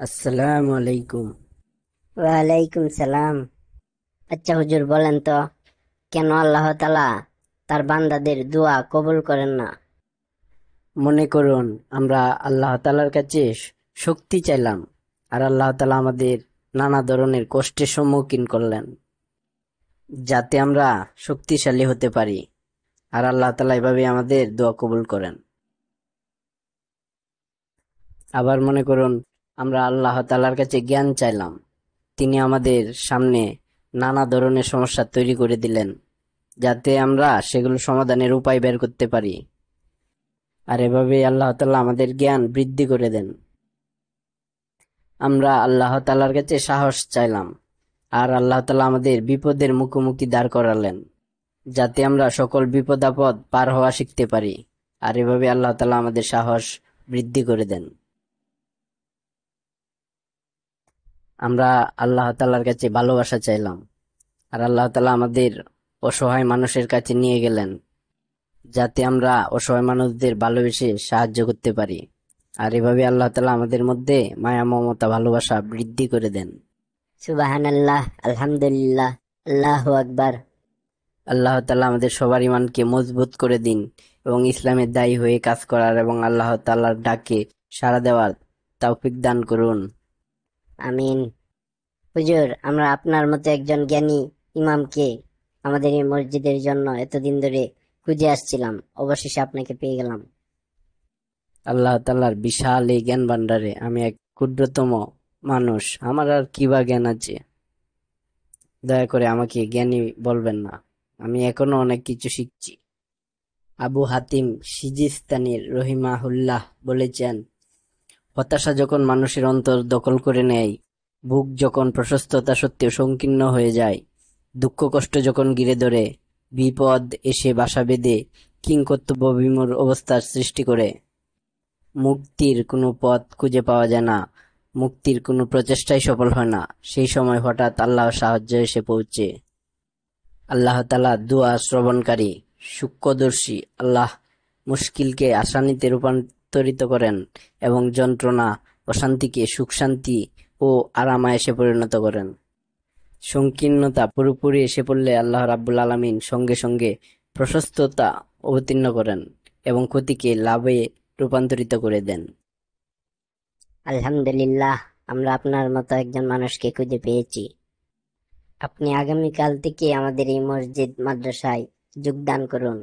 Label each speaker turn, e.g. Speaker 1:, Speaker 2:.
Speaker 1: আসসালামু আলাইকুম।
Speaker 2: ওয়ালাইকুম সালাম। আচ্ছা হুজুর, বলেন তো, কেন আল্লাহ তাআলা তার বান্দাদের দোয়া কবুল করেন না?
Speaker 1: মনে করুন আমরা আল্লাহ তাআলার কাছে শক্তি চাইলাম, আর আল্লাহ তাআলা আমাদের নানা ধরনের কষ্টের সম্মুখীন করলেন যাতে আমরা শক্তিশালী হতে পারি। আর আল্লাহ তাআলা এভাবে আমাদের দোয়া কবুল করেন। আবার মনে করুন আমরা আল্লাহ তাআলার কাছে জ্ঞান চাইলাম, তিনি আমাদের সামনে নানা ধরনের সমস্যা তৈরি করে দিলেন যাতে আমরা সেগুলো সমাধানের উপায় বের করতে পারি। আর এভাবে আল্লাহ তাআলা আমাদের জ্ঞান বৃদ্ধি করে দেন। আমরা আল্লাহ তাআলার কাছে সাহস চাইলাম, আর আল্লাহ তাআলা আমাদের বিপদের মুখোমুখি দাঁড় করালেন যাতে আমরা সকল বিপদ আপদ পার হওয়া শিখতে পারি। আর এভাবে আল্লাহ তাআলা আমাদের সাহস বৃদ্ধি করে দেন। আমরা আল্লাহ তাআলার কাছে ভালোবাসা চাইলাম, আর আল্লাহ তাআলা আমাদের অসহায় মানুষের কাছে নিয়ে গেলেন যাতে আমরা অসহায় মানুষদের ভালোবেসে সাহায্য করতে পারি। আর এভাবে আল্লাহ তাআলা আমাদের মধ্যে মায়া মমতা ভালোবাসা বৃদ্ধি করে দেন।
Speaker 2: সুবহানাল্লাহ, আলহামদুলিল্লাহ, আল্লাহু আকবার।
Speaker 1: আল্লাহ তাআলা আমাদের সবার ইমানকে মজবুত করে দিন এবং ইসলামের দায়ী হয়ে কাজ করার এবং আল্লাহ তাআলার ডাকে সাড়া দেওয়ার তৌফিক দান করুন।
Speaker 2: আমিন। হুজুর, আমরা আপনার মতো একজন জ্ঞানী ইমামকে আমাদের এই মসজিদের জন্য এতদিন ধরে খুঁজে আসছিলাম, অবশেষে আপনাকে পেয়ে গেলাম।
Speaker 1: আল্লাহ তাআলার বিশাল এই জ্ঞান ভান্ডারে আমি এক ক্ষুদ্রতম মানুষ, আমার আর কি বা জ্ঞান আছে। দয়া করে আমাকে জ্ঞানী বলবেন না, আমি এখনো অনেক কিছু শিখছি। আবু হাতিম সিজিস্তানির রহিমাহুল্লাহ বলেছেন, হতাশা যখন মানুষের অন্তর দখল করে নেয়, বুক যখন প্রশস্ততা সত্ত্বেও সংকীর্ণ হয়ে যায়, দুঃখ কষ্ট যখন ঘিরে ধরে, বিপদ এসে বাসা বেঁধে কিংকর্তব্য বিমূঢ় অবস্থার সৃষ্টি করে, মুক্তির কোনো পথ খুঁজে পাওয়া যায় না, মুক্তির কোনো প্রচেষ্টাই সফল হয় না, সেই সময় হঠাৎ আল্লাহর সাহায্য এসে পৌঁছে। আল্লাহ তাআলা দুআ শ্রবণকারী, সূক্ষ্মদর্শী। আল্লাহ মুশকিলকে আসানিতে রূপান্তরিত করেন এবং যন্ত্রণা অশান্তিকে সুখ শান্তি ও আরামায়েশে পরিণত করেন। সংকীর্ণতা পুরোপুরি এসে পড়লে আল্লাহ রাব্বুল আলামিন সঙ্গে সঙ্গে প্রশস্ততা অবতীর্ণ করেন এবং ক্ষতিকে লাভে রূপান্তরিত করে দেন।
Speaker 2: আলহামদুলিল্লাহ, আমরা আপনার মতো একজন মানুষকে খুঁজে পেয়েছি। আপনি আগামীকাল থেকে আমাদের এই মসজিদ মাদ্রাসায় যোগদান করুন।